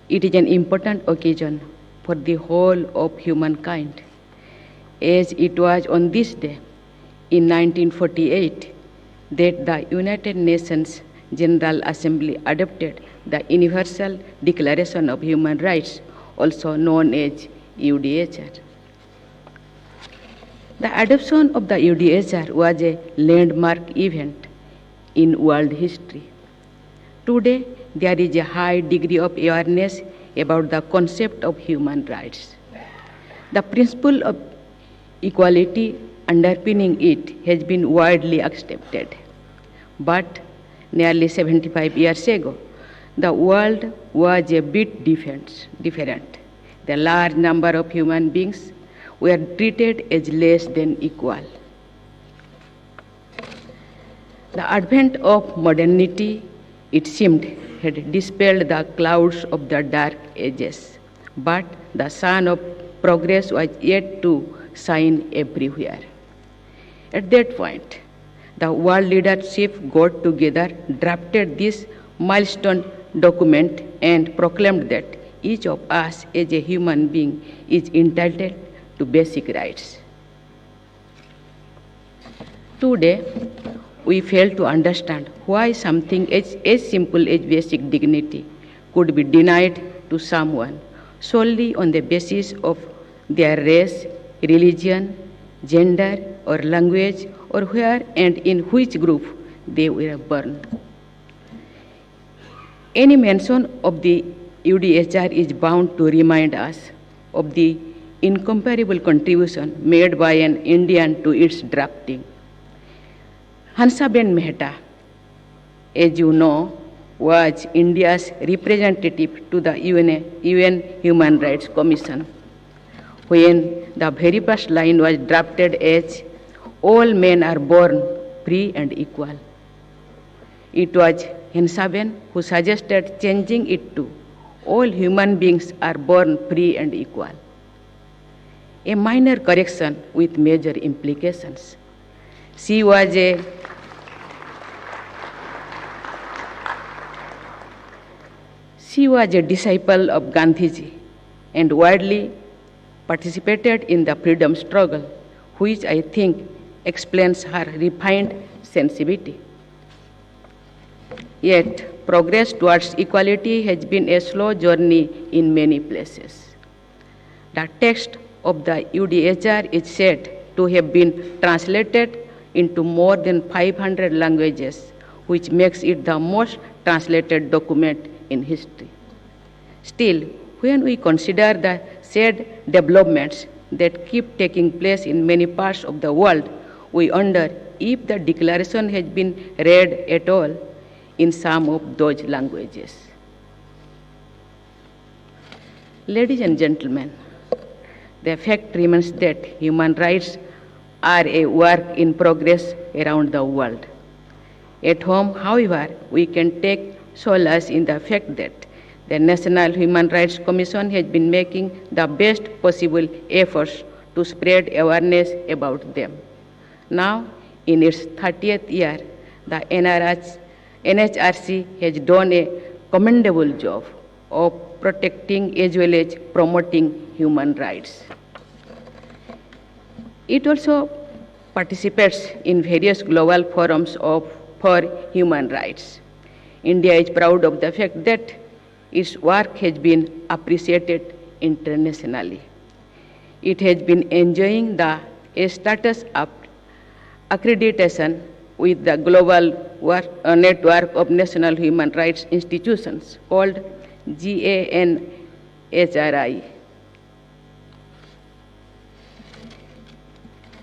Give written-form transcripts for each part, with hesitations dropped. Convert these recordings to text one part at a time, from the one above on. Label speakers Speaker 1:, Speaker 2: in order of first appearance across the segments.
Speaker 1: It is an important occasion for the whole of humankind, as it was on this day in 1948 that the United Nations General Assembly adopted the Universal Declaration of Human Rights, also known as UDHR. The adoption of the UDHR was a landmark event in world history. Today, there is a high degree of awareness about the concept of human rights. The principle of equality underpinning it has been widely accepted. But nearly 75 years ago, the world was a bit different. The large number of human beings were treated as less than equal. The advent of modernity, it seemed, had dispelled the clouds of the dark ages, but the sun of progress was yet to shine everywhere. At that point, the world leadership got together, drafted this milestone document, and proclaimed that each of us as a human being is entitled to basic rights. Today, we fail to understand why something as simple as basic dignity could be denied to someone solely on the basis of their race, religion, gender, or language, or where and in which group they were born. Any mention of the UDHR is bound to remind us of the incomparable contribution made by an Indian to its drafting. Hansaben Mehta, as you know, was India's representative to the UN Human Rights Commission, when the very first line was drafted as, "All men are born free and equal." It was Hansaben who suggested changing it to, "All human beings are born free and equal," a minor correction with major implications. She was a disciple of Gandhiji and widely participated in the freedom struggle, which I think explains her refined sensibility. Yet, progress towards equality has been a slow journey in many places. The text of the UDHR is said to have been translated into more than 500 languages, which makes it the most translated document in history. Still, when we consider the sad developments that keep taking place in many parts of the world, we wonder if the declaration has been read at all in some of those languages. Ladies and gentlemen, the fact remains that human rights are a work in progress around the world. At home, however, we can take solace in the fact that the National Human Rights Commission has been making the best possible efforts to spread awareness about them. Now, in its 30th year, the NHRC has done a commendable job of protecting as well as promoting human rights. It also participates in various global forums for human rights. India is proud of the fact that its work has been appreciated internationally. It has been enjoying the status of accreditation with the Global Network of National Human Rights Institutions, called GANHRI.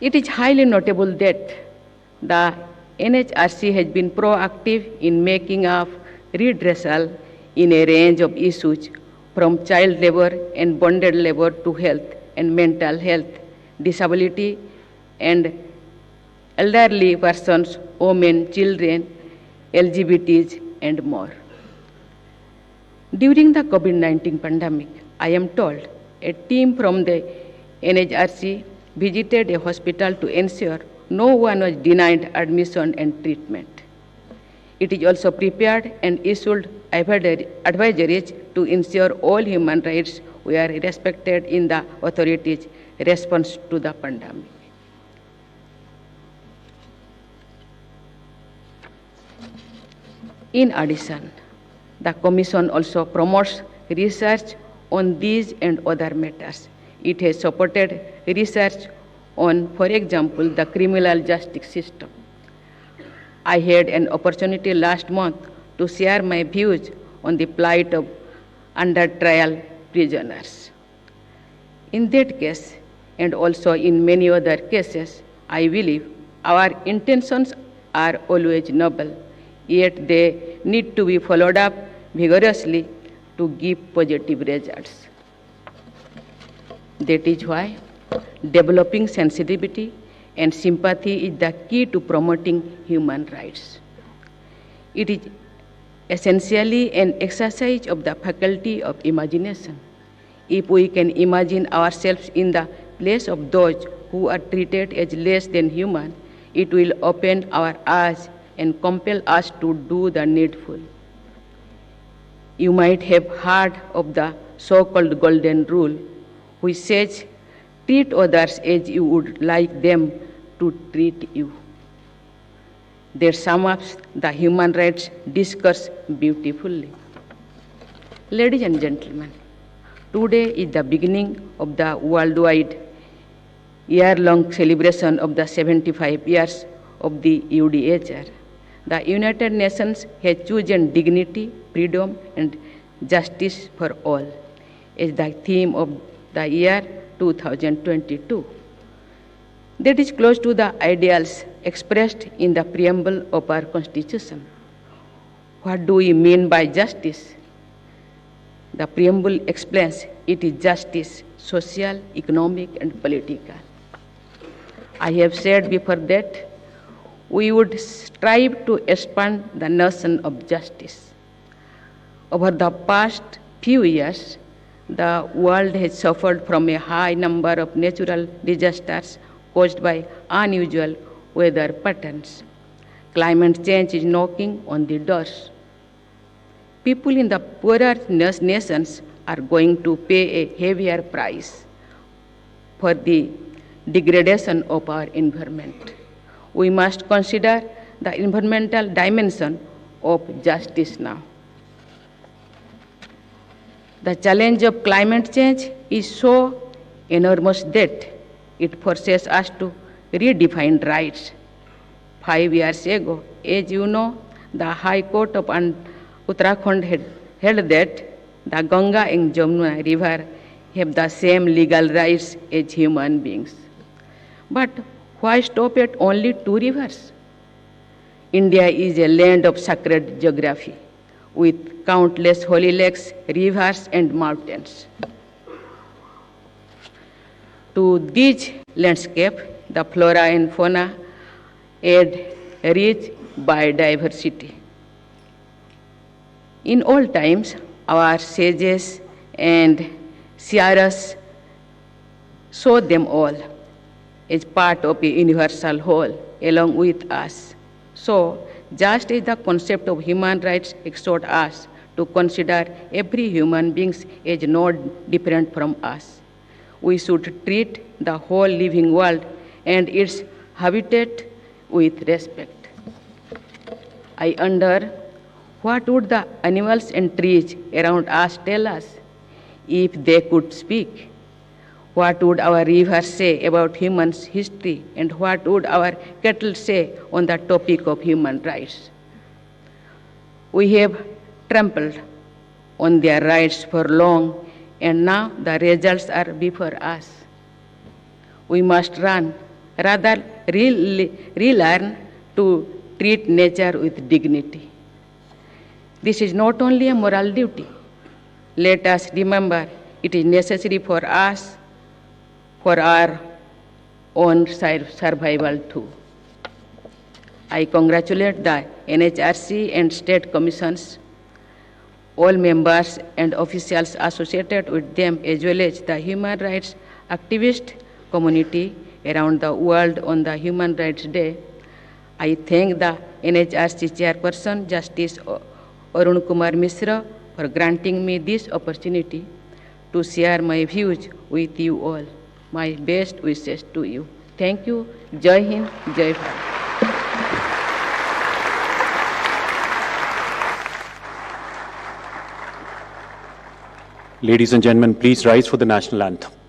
Speaker 1: It is highly notable that the NHRC has been proactive in making up redressal in a range of issues, from child labor and bonded labor to health and mental health, disability and elderly persons, women, children, LGBTs, and more. During the COVID-19 pandemic, I am told a team from the NHRC visited a hospital to ensure no one was denied admission and treatment. It is also prepared and issued advisories to ensure all human rights were respected in the authorities' response to the pandemic. In addition, the Commission also promotes research on these and other matters. It has supported research on, for example, the criminal justice system. I had an opportunity last month to share my views on the plight of under-trial prisoners. In that case, and also in many other cases, I believe our intentions are always noble, yet they need to be followed up vigorously to give positive results. That is why developing sensitivity and sympathy is the key to promoting human rights. It is essentially an exercise of the faculty of imagination. If we can imagine ourselves in the place of those who are treated as less than human, it will open our eyes and compel us to do the needful. You might have heard of the so-called golden rule, which says, treat others as you would like them to treat you. That sums up the human rights discourse beautifully. Ladies and gentlemen, today is the beginning of the worldwide year-long celebration of the 75 years of the UDHR. The United Nations has chosen dignity, freedom, and justice for all as the theme of the year 2022. That is close to the ideals expressed in the preamble of our Constitution. What do we mean by justice? The preamble explains it is justice, social, economic, and political. I have said before that we would strive to expand the notion of justice. Over the past few years, the world has suffered from a high number of natural disasters caused by unusual weather patterns. Climate change is knocking on the doors. People in the poorer nations are going to pay a heavier price for the degradation of our environment. We must consider the environmental dimension of justice now. The challenge of climate change is so enormous that it forces us to redefine rights. 5 years ago, as you know, the High Court of Uttarakhand had held that the Ganga and Jamuna River have the same legal rights as human beings. But why stop at only 2 rivers? India is a land of sacred geography with countless holy lakes, rivers, and mountains. To this landscape, the flora and fauna add rich biodiversity. In old times, our sages and seers saw them all as part of a universal whole along with us. So, just as the concept of human rights exhorts us to consider every human being as not different from us, we should treat the whole living world and its habitat with respect. I wonder, what would the animals and trees around us tell us if they could speak? What would our rivers say about humans' history, and what would our cattle say on the topic of human rights? We have trampled on their rights for long, and now the results are before us. We must relearn to treat nature with dignity. This is not only a moral duty. Let us remember it is necessary for us, for our own survival too. I congratulate the NHRC and state commissions, all members and officials associated with them, as well as the human rights activist community around the world on the Human Rights Day. I thank the NHRC Chairperson, Justice Arun Kumar Mishra, for granting me this opportunity to share my views with you all. My best wishes to you. Thank you. Jai Hind, Jai Bharat.
Speaker 2: Ladies and gentlemen, please rise for the national anthem.